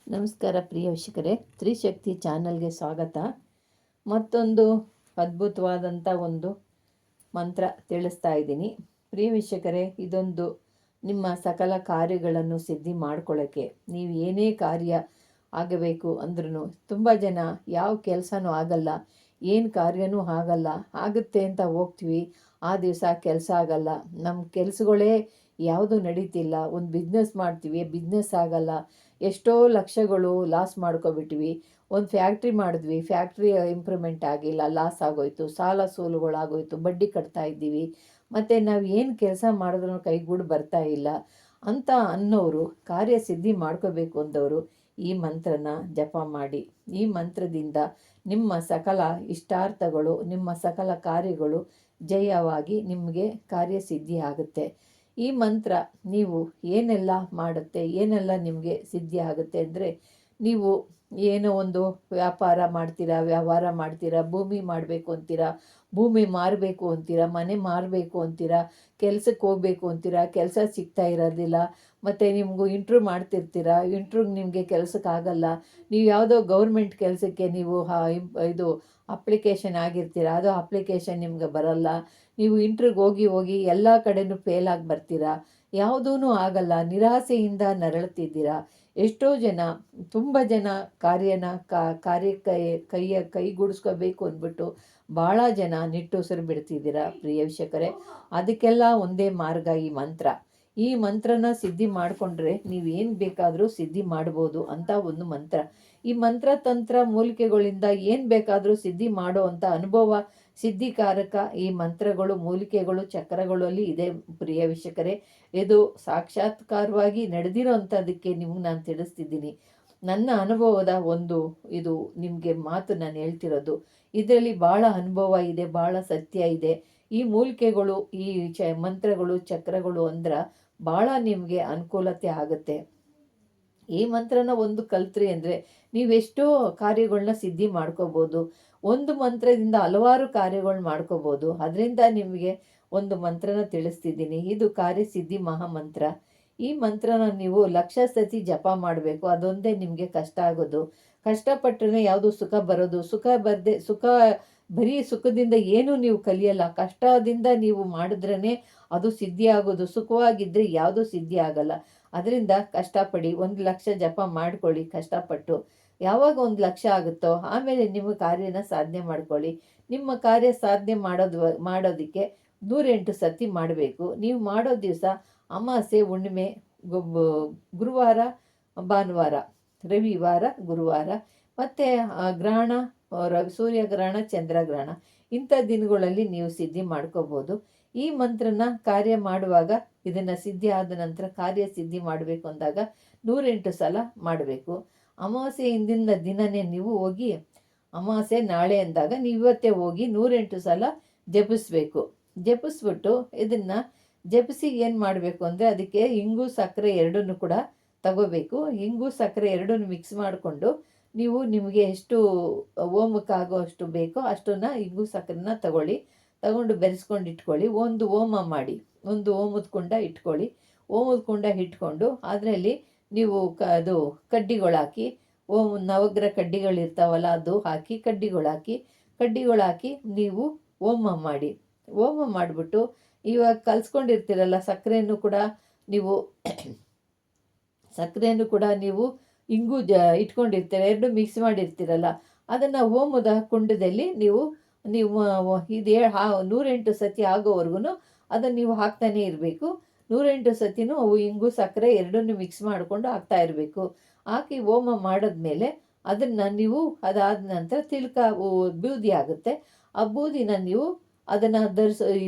ನಮಸ್ಕಾರ ಪ್ರಿಯ ವೀಕ್ಷಕರೇ, ತ್ರಿಶಕ್ತಿ ಚಾನಲ್ಗೆ ಸ್ವಾಗತ. ಮತ್ತೊಂದು ಅದ್ಭುತವಾದಂಥ ಒಂದು ಮಂತ್ರ ತಿಳಿಸ್ತಾ ಇದ್ದೀನಿ. ಪ್ರಿಯ ವೀಕ್ಷಕರೇ, ಇದೊಂದು ನಿಮ್ಮ ಸಕಲ ಕಾರ್ಯಗಳನ್ನು ಸಿದ್ಧಿ ಮಾಡ್ಕೊಳ್ಳೋಕ್ಕೆ, ನೀವು ಏನೇ ಕಾರ್ಯ ಆಗಬೇಕು ಅಂದ್ರೂ ತುಂಬ ಜನ ಯಾವ ಕೆಲಸನೂ ಆಗಲ್ಲ, ಏನು ಕಾರ್ಯನೂ ಆಗಲ್ಲ, ಆಗುತ್ತೆ ಅಂತ ಹೋಗ್ತೀವಿ, ಆ ದಿವಸ ಕೆಲಸ ಆಗಲ್ಲ. ನಮ್ಮ ಕೆಲಸಗಳೇ ಯಾವುದು ನಡೀತಿಲ್ಲ. ಒಂದು ಬಿಸ್ನೆಸ್ ಮಾಡ್ತೀವಿ, ಬಿಸ್ನೆಸ್ ಆಗಲ್ಲ, ಎಷ್ಟೋ ಲಕ್ಷಗಳು ಲಾಸ್ ಮಾಡ್ಕೊಬಿಟ್ವಿ. ಒಂದು ಫ್ಯಾಕ್ಟ್ರಿ ಮಾಡಿದ್ವಿ, ಫ್ಯಾಕ್ಟ್ರಿ ಇಂಪ್ರೂವ್ಮೆಂಟ್ ಆಗಿಲ್ಲ, ಲಾಸ್ ಆಗೋಯ್ತು, ಸಾಲ ಸೋಲುಗಳಾಗೋಯ್ತು, ಬಡ್ಡಿ ಕಟ್ತಾ ಇದ್ದೀವಿ, ಮತ್ತು ನಾವು ಏನು ಕೆಲಸ ಮಾಡಿದ್ರೂ ಕೈಗೂಡು ಬರ್ತಾ ಇಲ್ಲ ಅಂತ ಅನ್ನೋರು, ಕಾರ್ಯ ಸಿದ್ಧಿ ಮಾಡ್ಕೋಬೇಕು ಅಂದವರು ಈ ಮಂತ್ರನ ಜಪ ಮಾಡಿ. ಈ ಮಂತ್ರದಿಂದ ನಿಮ್ಮ ಸಕಲ ಇಷ್ಟಾರ್ಥಗಳು, ನಿಮ್ಮ ಸಕಲ ಕಾರ್ಯಗಳು ಜಯವಾಗಿ ನಿಮಗೆ ಕಾರ್ಯಸಿದ್ಧಿ ಆಗುತ್ತೆ. ಈ ಮಂತ್ರ ನೀವು ಏನೆಲ್ಲ ಮಾಡುತ್ತೆ, ಏನೆಲ್ಲ ನಿಮಗೆ ಸಿದ್ಧಿ ಆಗುತ್ತೆ ಅಂದರೆ, ನೀವು ಏನೋ ಒಂದು ವ್ಯಾಪಾರ ಮಾಡ್ತೀರಾ, ವ್ಯವಹಾರ ಮಾಡ್ತೀರಾ, ಭೂಮಿ ಮಾಡಬೇಕು ಅಂತೀರಾ, ಭೂಮಿ ಮಾರಬೇಕು ಅಂತೀರಾ, ಮನೆ ಮಾರಬೇಕು ಅಂತೀರಾ, ಕೆಲಸಕ್ಕೆ ಹೋಗಬೇಕು ಅಂತೀರಾ, ಕೆಲಸ ಸಿಗ್ತಾ ಇರೋದಿಲ್ಲ, ಮತ್ತು ನಿಮಗೂ ಇಂಟ್ರ್ಯೂ ಮಾಡ್ತಿರ್ತೀರಾ, ಇಂಟ್ರ್ಯೂಗೆ ನಿಮಗೆ ಕೆಲಸಕ್ಕಾಗಲ್ಲ, ನೀವು ಯಾವುದೋ ಗೌರ್ಮೆಂಟ್ ಕೆಲಸಕ್ಕೆ ನೀವು ಇದು ಅಪ್ಲಿಕೇಶನ್ ಆಗಿರ್ತೀರ, ಅದು ಅಪ್ಲಿಕೇಶನ್ ನಿಮ್ಗೆ ಬರಲ್ಲ, ನೀವು ಇಂಟ್ರ್ಯೂಗೆ ಹೋಗಿ ಹೋಗಿ ಎಲ್ಲ ಕಡೆನೂ ಫೇಲಾಗಿ ಬರ್ತೀರಾ, ಯಾವುದೂ ಆಗಲ್ಲ, ನಿರಾಸೆಯಿಂದ ನರಳುತ್ತಿದ್ದೀರಾ. ಎಷ್ಟೋ ಜನ, ತುಂಬ ಜನ ಕಾರ್ಯಕ್ಕೆ ಕೈಗೂಡಿಸ್ಕೋಬೇಕು ಅಂದ್ಬಿಟ್ಟು ಭಾಳ ಜನ ನಿಟ್ಟುಸಿರು ಬಿಡ್ತಿದ್ದೀರಾ ಪ್ರಿಯ ವೀಕ್ಷಕರೇ. ಅದಕ್ಕೆಲ್ಲ ಒಂದೇ ಮಾರ್ಗ ಈ ಮಂತ್ರ. ಈ ಮಂತ್ರನ ಸಿದ್ಧಿ ಮಾಡಿಕೊಂಡ್ರೆ ನೀವೇನು ಬೇಕಾದರೂ ಸಿದ್ಧಿ ಮಾಡ್ಬೋದು ಅಂತ ಒಂದು ಮಂತ್ರ. ಈ ಮಂತ್ರ ತಂತ್ರ ಮೂಲಿಕೆಗಳಿಂದ ಏನು ಬೇಕಾದರೂ ಸಿದ್ಧಿ ಮಾಡೋ ಅಂಥ ಅನುಭವ, ಸಿದ್ಧಿಕಾರಕ ಈ ಮಂತ್ರಗಳು, ಮೂಲಿಕೆಗಳು, ಚಕ್ರಗಳಲ್ಲಿ ಇದೆ ಪ್ರಿಯ ವೀಕ್ಷಕರೇ. ಇದು ಸಾಕ್ಷಾತ್ಕಾರವಾಗಿ ನಡೆದಿರೋ ಅಂಥದ್ದಕ್ಕೆ ನಿಮ್ಗೆ ನಾನು ತಿಳಿಸ್ತಿದ್ದೀನಿ. ನನ್ನ ಅನುಭವದ ಒಂದು ಇದು ನಿಮಗೆ ಮಾತು ನಾನು ಹೇಳ್ತಿರೋದು. ಇದರಲ್ಲಿ ಭಾಳ ಅನುಭವ ಇದೆ, ಭಾಳ ಸತ್ಯ ಇದೆ. ಈ ಮೂಲಿಕೆಗಳು, ಈ ಮಂತ್ರಗಳು, ಚಕ್ರಗಳು ಅಂದ್ರೆ ಭಾಳ ನಿಮಗೆ ಅನುಕೂಲತೆ ಆಗುತ್ತೆ. ಈ ಮಂತ್ರನ ಒಂದು ಕಲ್ತ್ರಿ ಅಂದರೆ ನೀವೆಷ್ಟೋ ಕಾರ್ಯಗಳನ್ನ ಸಿದ್ಧಿ ಮಾಡ್ಕೋಬೋದು. ಒಂದು ಮಂತ್ರದಿಂದ ಹಲವಾರು ಕಾರ್ಯಗಳು ಮಾಡ್ಕೋಬೋದು. ಅದರಿಂದ ನಿಮಗೆ ಒಂದು ಮಂತ್ರನ ತಿಳಿಸ್ತಿದ್ದೀನಿ. ಇದು ಕಾರ್ಯಸಿದ್ಧಿ ಮಹಾಮಂತ್ರ. ಈ ಮಂತ್ರನ ನೀವು 1,00,000 ಸತಿ ಜಪ ಮಾಡಬೇಕು. ಅದೊಂದೇ ನಿಮಗೆ ಕಷ್ಟ ಆಗೋದು. ಕಷ್ಟಪಟ್ಟರೆ ಯಾವುದು ಸುಖ ಬರೋದು. ಬರೀ ಸುಖದಿಂದ ಏನೂ ನೀವು ಕಲಿಯಲ್ಲ. ಕಷ್ಟದಿಂದ ನೀವು ಮಾಡಿದ್ರೇ ಅದು ಸಿದ್ಧಿ ಆಗೋದು. ಸುಖವಾಗಿದ್ದರೆ ಯಾವುದೂ ಸಿದ್ಧಿ ಆಗಲ್ಲ. ಅದರಿಂದ ಕಷ್ಟಪಡಿ. 1,00,000 ಜಪ ಮಾಡ್ಕೊಳ್ಳಿ ಕಷ್ಟಪಟ್ಟು. ಯಾವಾಗ 1,00,000 ಆಗುತ್ತೋ ಆಮೇಲೆ ನಿಮ್ಮ ಕಾರ್ಯನ ಸಾಧನೆ ಮಾಡ್ಕೊಳ್ಳಿ. ನಿಮ್ಮ ಕಾರ್ಯ ಸಾಧನೆ ಮಾಡೋದಕ್ಕೆ 108 ಸತಿ ಮಾಡಬೇಕು. ನೀವು ಮಾಡೋ ದಿವಸ ಅಮಾವಾಸ್ಯೆ, ಹುಣ್ಣಿಮೆ, ಗುರುವಾರ, ಭಾನುವಾರ, ರವಿವಾರ, ಗುರುವಾರ, ಮತ್ತು ಗ್ರಹಣ, ಸೂರ್ಯಗ್ರಹಣ, ಚಂದ್ರಗ್ರಹಣ, ಇಂಥ ದಿನಗಳಲ್ಲಿ ನೀವು ಸಿದ್ಧಿ ಮಾಡ್ಕೋಬೋದು. ಈ ಮಂತ್ರನ ಕಾರ್ಯ ಮಾಡುವಾಗ, ಇದನ್ನು ಸಿದ್ಧಿ ಆದ ನಂತರ ಕಾರ್ಯ ಸಿದ್ಧಿ ಮಾಡಬೇಕು ಅಂದಾಗ 108 ಸಲ ಮಾಡಬೇಕು. ಅಮಾವಾಸ್ಯೆ ಹಿಂದಿನ ದಿನವೇ ನೀವು ಹೋಗಿ, ಅಮಾವಾಸ್ಯೆ ನಾಳೆ ಅಂದಾಗ ನೀವು ಇವತ್ತೇ ಹೋಗಿ 108 ಸಲ ಜಪಿಸ್ಬೇಕು. ಜಪಿಸ್ಬಿಟ್ಟು ಇದನ್ನು ಜಪಿಸಿ ಏನು ಮಾಡಬೇಕು ಅಂದರೆ, ಅದಕ್ಕೆ ಇಂಗು ಸಕ್ಕರೆ ಎರಡನ್ನೂ ಕೂಡ ತಗೋಬೇಕು. ಇಂಗು ಸಕ್ಕರೆ ಎರಡನ್ನೂ ಮಿಕ್ಸ್ ಮಾಡಿಕೊಂಡು ನೀವು ನಿಮಗೆ ಎಷ್ಟು ಹೋಮಕ್ಕಾಗೋ ಅಷ್ಟು ಬೇಕೋ ಅಷ್ಟನ್ನು ಇಂಗು ಸಕ್ಕರೆನ ತಗೊಂಡು ಬೆರೆಸ್ಕೊಂಡು ಇಟ್ಕೊಳ್ಳಿ. ಒಂದು ಹೋಮ ಮಾಡಿ, ಒಂದು ಹೋಮದ ಕುಂಡ ಇಟ್ಕೊಳ್ಳಿ. ಹೋಮದ ಕುಂಡ ಇಟ್ಕೊಂಡು ಅದರಲ್ಲಿ ನೀವು ಅದು ಕಡ್ಡಿಗಳು ಹಾಕಿ, ನವಗ್ರಹ ಕಡ್ಡಿಗಳಿರ್ತಾವಲ್ಲ ಅದು ಹಾಕಿ, ಕಡ್ಡಿಗಳು ಹಾಕಿ ನೀವು ಹೋಮ ಮಾಡಿ. ಹೋಮ ಮಾಡಿಬಿಟ್ಟು ಇವಾಗ ಕಲಿಸ್ಕೊಂಡಿರ್ತೀರಲ್ಲ ಸಕ್ಕರೆಯನ್ನು ಕೂಡ ನೀವು ಇಂಗು ಇಟ್ಕೊಂಡಿರ್ತೀರ, ಎರಡು ಮಿಕ್ಸ್ ಮಾಡಿರ್ತೀರಲ್ಲ, ಅದನ್ನು ಹೋಮದ ಕುಂಡದಲ್ಲಿ ನೀವು ಇದು 108 ಸತಿ ಆಗೋವರೆಗೂ ಅದನ್ನು ನೀವು ಹಾಕ್ತಾನೆ ಇರಬೇಕು. 108 ಸತಿನೂ ಅವು ಇಂಗು ಸಕ್ಕರೆ ಎರಡನ್ನೂ ಮಿಕ್ಸ್ ಮಾಡಿಕೊಂಡು ಹಾಕ್ತಾ ಇರಬೇಕು. ಹಾಕಿ ಹೋಮ ಮಾಡಿದ್ಮೇಲೆ ಅದನ್ನು ನೀವು, ಅದಾದ ನಂತರ ಬೂದಿ ಆಗುತ್ತೆ. ಆ ಬೂದಿನ ನೀವು ಅದನ್ನು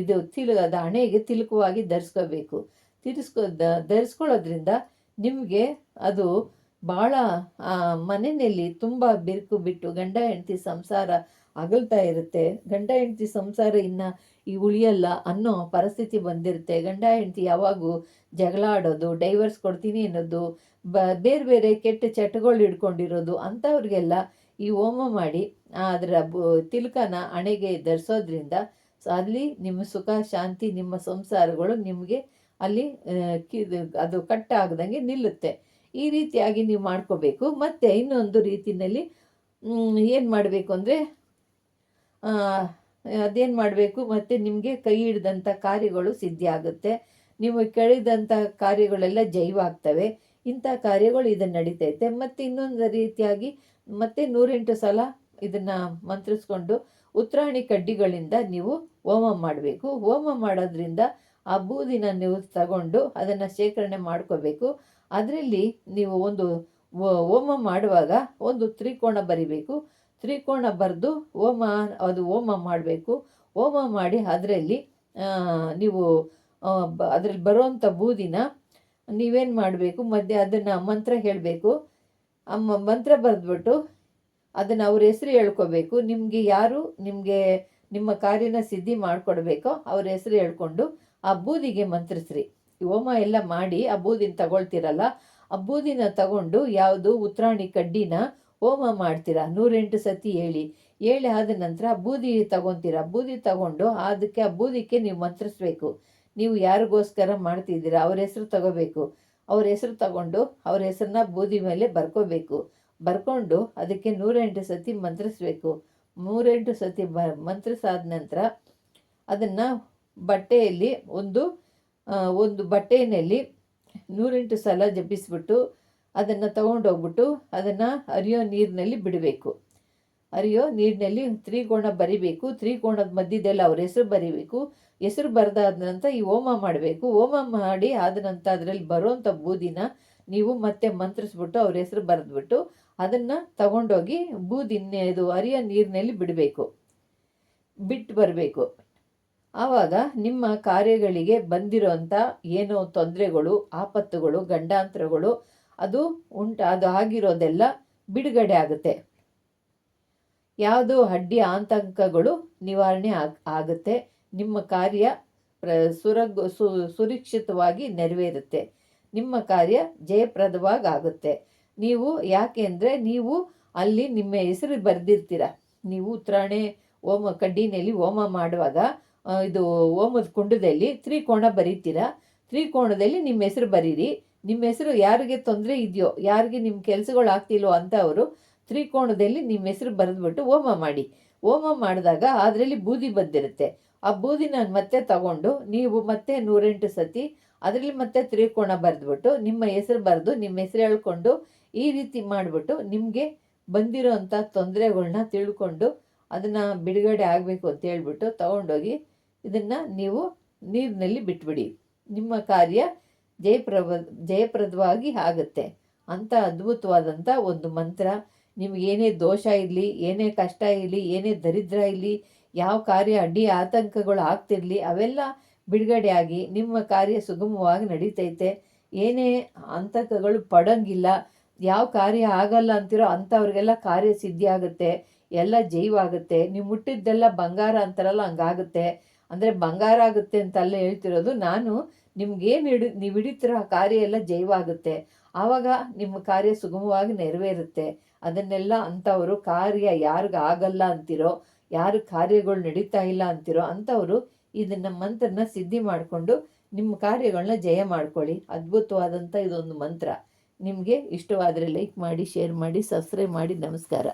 ಅದು ಹಣೆಗೆ ತಿಲಕವಾಗಿ ಧರಿಸ್ಕೋಬೇಕು. ಧರಿಸ್ಕೊಳ್ಳೋದ್ರಿಂದ ನಿಮಗೆ ಅದು ಭಾಳ ಮನೆಯಲ್ಲಿ ತುಂಬ ಬಿರುಕು ಬಿಟ್ಟು ಗಂಡ ಹೆಂಡತಿ ಸಂಸಾರ ಅಗಲ್ತಾ ಇರುತ್ತೆ. ಗಂಡ ಹೆಂಡತಿ ಸಂಸಾರ ಇನ್ನು ಉಳಿಯಲ್ಲ ಅನ್ನೋ ಪರಿಸ್ಥಿತಿ ಬಂದಿರುತ್ತೆ. ಗಂಡ ಹೆಂಡತಿ ಯಾವಾಗೂ ಜಗಳ ಆಡೋದು, ಡೈವರ್ಸ್ ಕೊಡ್ತೀನಿ ಅನ್ನೋದು, ಬೇರೆ ಬೇರೆ ಕೆಟ್ಟ ಚಟಗಳು ಹಿಡ್ಕೊಂಡಿರೋದು, ಅಂಥವ್ರಿಗೆಲ್ಲ ಈ ಹೋಮ ಮಾಡಿ ಅದರ ತಿಲಕನ ಹಣೆಗೆ ಧರಿಸೋದ್ರಿಂದ ಅಲ್ಲಿ ನಿಮ್ಮ ಸುಖ ಶಾಂತಿ, ನಿಮ್ಮ ಸಂಸಾರಗಳು ನಿಮಗೆ ಅಲ್ಲಿ ಅದು ಕಟ್ಟಾಗ್ದಂಗೆ ನಿಲ್ಲುತ್ತೆ. ಈ ರೀತಿಯಾಗಿ ನೀವು ಮಾಡ್ಕೋಬೇಕು. ಮತ್ತು ಇನ್ನೊಂದು ರೀತಿಯಲ್ಲಿ ಏನು ಮಾಡಬೇಕು ಅಂದರೆ ಅದೇನು ಮಾಡಬೇಕು, ಮತ್ತು ನಿಮಗೆ ಕೈ ಹಿಡಿದಂಥ ಕಾರ್ಯಗಳು ಸಿದ್ಧಿ ಆಗುತ್ತೆ. ನೀವು ಕೇಳಿದಂಥ ಕಾರ್ಯಗಳೆಲ್ಲ ಜೈವಾಗ್ತವೆ. ಇಂಥ ಕಾರ್ಯಗಳು ಇದನ್ನು ನಡೀತೈತೆ. ಮತ್ತು ಇನ್ನೊಂದು ರೀತಿಯಾಗಿ ಮತ್ತೆ 108 ಸಲ ಇದನ್ನು ಮಂತ್ರಿಸ್ಕೊಂಡು ಉತ್ತರಾಣಿ ಕಡ್ಡಿಗಳಿಂದ ನೀವು ಹೋಮ ಮಾಡಬೇಕು. ಹೋಮ ಮಾಡೋದ್ರಿಂದ ಆ ಬೂದಿನ ನೀವು ತಗೊಂಡು ಅದನ್ನು ಶೇಖರಣೆ ಮಾಡ್ಕೋಬೇಕು. ಅದರಲ್ಲಿ ನೀವು ಒಂದು ಹೋಮ ಮಾಡುವಾಗ ಒಂದು ತ್ರಿಕೋಣ ಬರಿಬೇಕು. ತ್ರಿಕೋಣ ಬರೆದು ಹೋಮ ಮಾಡಬೇಕು. ಹೋಮ ಮಾಡಿ ಅದರಲ್ಲಿ ನೀವು ಅದರಲ್ಲಿ ಬರುವಂಥ ಬೂದಿನ ನೀವೇನು ಮಾಡಬೇಕು, ಮಧ್ಯೆ ಅದನ್ನು ಮಂತ್ರ ಹೇಳಬೇಕು. ಮಂತ್ರ ಬರೆದ್ಬಿಟ್ಟು ಅದನ್ನು ಅವ್ರ ಹೆಸರು ಹೇಳ್ಕೋಬೇಕು. ನಿಮಗೆ ಯಾರು ನಿಮ್ಮ ಕಾರ್ಯನ ಸಿದ್ಧಿ ಮಾಡಿಕೊಡ್ಬೇಕೋ ಅವ್ರ ಹೆಸರು ಹೇಳ್ಕೊಂಡು ಆ ಬೂದಿಗೆ ಮಂತ್ರಿಸ್ರಿ. ಹೋಮ ಎಲ್ಲ ಮಾಡಿ ಆ ಬೂದಿನ ತಗೊಳ್ತೀರಲ್ಲ, ಆ ಬೂದಿನ ತಗೊಂಡು ಯಾವುದು ಉತ್ತರಾಣಿ ಕಡ್ಡಿನ ಹೋಮ ಮಾಡ್ತೀರಾ 108 ಸತಿ ಹೇಳಿ ಆದ ನಂತರ ಬೂದಿ ತಗೊತೀರಾ. ಬೂದಿ ತಗೊಂಡು ಅದಕ್ಕೆ ಆ ಬೂದಿಗೆ ನೀವು ಮಂತ್ರಿಸ್ಬೇಕು. ನೀವು ಯಾರಿಗೋಸ್ಕರ ಮಾಡ್ತಿದ್ದೀರಾ ಅವ್ರ ಹೆಸರು ತಗೋಬೇಕು. ಅವ್ರ ಹೆಸರು ತಗೊಂಡು ಅವ್ರ ಹೆಸರನ್ನ ಬೂದಿ ಮೇಲೆ ಬರ್ಕೋಬೇಕು. ಬರ್ಕೊಂಡು ಅದಕ್ಕೆ 108 ಸತಿ ಮಂತ್ರಿಸ್ಬೇಕು. 108 ಸತಿ ಮಂತ್ರಿಸಾದ ನಂತರ ಅದನ್ನು ಬಟ್ಟೆಯಲ್ಲಿ ಒಂದು ಬಟ್ಟೆಯಲ್ಲಿ 108 ಸಲ ಜಪಿಸ್ಬಿಟ್ಟು ಅದನ್ನು ತಗೊಂಡೋಗ್ಬಿಟ್ಟು ಅದನ್ನು ಹರಿಯೋ ನೀರಿನಲ್ಲಿ ಬಿಡಬೇಕು. ಹರಿಯೋ ನೀರಿನಲ್ಲಿ ತ್ರಿಕೋಣ ಬರಿಬೇಕು. ತ್ರಿಕೋಣದ ಮಧ್ಯದಲ್ಲಿ ಅವ್ರ ಹೆಸರು ಬರಿಬೇಕು. ಹೆಸರು ಬರೆದಾದ ನಂತರ ಈ ಹೋಮ ಮಾಡಬೇಕು. ಹೋಮ ಮಾಡಿ ಆದ ನಂತರ ಅದರಲ್ಲಿ ಬರುವಂಥ ಬೂದಿನ ನೀವು ಮತ್ತೆ ಮಂತ್ರಿಸ್ಬಿಟ್ಟು ಅವ್ರ ಹೆಸರು ಬರೆದ್ಬಿಟ್ಟು ಅದನ್ನು ತಗೊಂಡೋಗಿ ಇದು ಹರಿಯೋ ನೀರಿನಲ್ಲಿ ಬಿಟ್ಟು ಬರಬೇಕು. ಆವಾಗ ನಿಮ್ಮ ಕಾರ್ಯಗಳಿಗೆ ಬಂದಿರೋಂಥ ಏನೋ ತೊಂದರೆಗಳು, ಆಪತ್ತುಗಳು, ಗಂಡಾಂತರಗಳು ಅದು ಆಗಿರೋದೆಲ್ಲ ಬಿಡುಗಡೆ ಆಗುತ್ತೆ. ಯಾವುದೋ ಅಡ್ಡಿ ಆತಂಕಗಳು ನಿವಾರಣೆ ಆಗುತ್ತೆ. ನಿಮ್ಮ ಕಾರ್ಯ ಸುರಕ್ಷಿತವಾಗಿ ನೆರವೇರುತ್ತೆ. ನಿಮ್ಮ ಕಾರ್ಯ ಜಯಪ್ರದವಾಗಿ ಆಗುತ್ತೆ. ನೀವು ಯಾಕೆ ಅಂದರೆ ನೀವು ಅಲ್ಲಿ ನಿಮ್ಮ ಹೆಸರು ಬರೆದಿರ್ತೀರ. ನೀವು ಉತ್ತರಾಣಿ ಕಡ್ಡಿನಲ್ಲಿ ಹೋಮ ಮಾಡುವಾಗ ಇದು ಹೋಮದ ಕುಂಡದಲ್ಲಿ ತ್ರಿಕೋಣ ಬರೀತೀರ. ತ್ರಿಕೋಣದಲ್ಲಿ ನಿಮ್ಮ ಹೆಸರು ಬರೀರಿ. ನಿಮ್ಮ ಹೆಸರು ಯಾರಿಗೆ ತೊಂದರೆ ಇದೆಯೋ, ಯಾರಿಗೆ ನಿಮ್ಮ ಕೆಲಸಗಳು ಆಗ್ತಿಲ್ವೋ ಅಂಥವರು ತ್ರಿಕೋಣದಲ್ಲಿ ನಿಮ್ಮ ಹೆಸರು ಬರೆದ್ಬಿಟ್ಟು ಹೋಮ ಮಾಡಿ. ಹೋಮ ಮಾಡಿದಾಗ ಅದರಲ್ಲಿ ಬೂದಿ ಬಂದಿರುತ್ತೆ. ಆ ಬೂದಿನ ಮತ್ತೆ ತಗೊಂಡು ನೀವು ಮತ್ತೆ 108 ಸತಿ ಅದರಲ್ಲಿ ಮತ್ತೆ ತ್ರಿಕೋಣ ಬರೆದ್ಬಿಟ್ಟು ನಿಮ್ಮ ಹೆಸರು ಬರೆದು ನಿಮ್ಮ ಹೆಸರು ಹೇಳ್ಕೊಂಡು ಈ ರೀತಿ ಮಾಡಿಬಿಟ್ಟು ನಿಮಗೆ ಬಂದಿರೋ ಅಂಥ ತೊಂದರೆಗಳ್ನ ತಿಳ್ಕೊಂಡು ಅದನ್ನು ಬಿಡುಗಡೆ ಆಗಬೇಕು ಅಂತ ಹೇಳ್ಬಿಟ್ಟು ತಗೊಂಡೋಗಿ ಇದನ್ನು ನೀವು ನೀರಿನಲ್ಲಿ ಬಿಟ್ಬಿಡಿ. ನಿಮ್ಮ ಕಾರ್ಯ ಜಯಪ್ರದವಾಗಿ ಆಗುತ್ತೆ. ಅಂಥ ಅದ್ಭುತವಾದಂಥ ಒಂದು ಮಂತ್ರ. ನಿಮ್ಗೆ ಏನೇ ದೋಷ ಇರಲಿ, ಏನೇ ಕಷ್ಟ ಇರಲಿ, ಏನೇ ದರಿದ್ರ ಇರಲಿ, ಯಾವ ಕಾರ್ಯ ಅಡ್ಡಿ ಆತಂಕಗಳು ಆಗ್ತಿರಲಿ ಅವೆಲ್ಲ ಬಿಡುಗಡೆ ಆಗಿ ನಿಮ್ಮ ಕಾರ್ಯ ಸುಗಮವಾಗಿ ನಡೀತೈತೆ. ಏನೇ ಆತಂಕಗಳು ಪಡೋಂಗಿಲ್ಲ. ಯಾವ ಕಾರ್ಯ ಆಗಲ್ಲ ಅಂತಿರೋ ಅಂಥವ್ರಿಗೆಲ್ಲ ಕಾರ್ಯ ಸಿದ್ಧಿ ಆಗುತ್ತೆ. ಎಲ್ಲ ಜೈವಾಗುತ್ತೆ. ನೀವು ಮುಟ್ಟಿದ್ದೆಲ್ಲ ಬಂಗಾರ ಅಂತಾರಲ್ಲ ಹಂಗಾಗುತ್ತೆ. ಅಂದರೆ ಬಂಗಾರ ಆಗುತ್ತೆ ಅಂತಲ್ಲ ಹೇಳ್ತಿರೋದು ನಾನು. ನಿಮ್ಗೇನು ನೀವು ಹಿಡಿತಿರೋ ಕಾರ್ಯ ಎಲ್ಲ ಜೈವಾಗುತ್ತೆ. ಆವಾಗ ನಿಮ್ಮ ಕಾರ್ಯ ಸುಗಮವಾಗಿ ನೆರವೇರುತ್ತೆ. ಅದನ್ನೆಲ್ಲ ಅಂಥವರು ಕಾರ್ಯ ಯಾರಿಗೂ ಆಗಲ್ಲ ಅಂತಿರೋ, ಯಾರು ಕಾರ್ಯಗಳು ನಡೀತಾ ಇಲ್ಲ ಅಂತಿರೋ ಅಂಥವರು ಇದನ್ನು ಮಂತ್ರನ ಸಿದ್ಧಿ ಮಾಡಿಕೊಂಡು ನಿಮ್ಮ ಕಾರ್ಯಗಳನ್ನ ಜಯ ಮಾಡ್ಕೊಳ್ಳಿ. ಅದ್ಭುತವಾದಂಥ ಇದೊಂದು ಮಂತ್ರ. ನಿಮಗೆ ಇಷ್ಟವಾದರೆ ಲೈಕ್ ಮಾಡಿ, ಶೇರ್ ಮಾಡಿ, ಸಬ್ಸ್ಕ್ರೈಬ್ ಮಾಡಿ. ನಮಸ್ಕಾರ.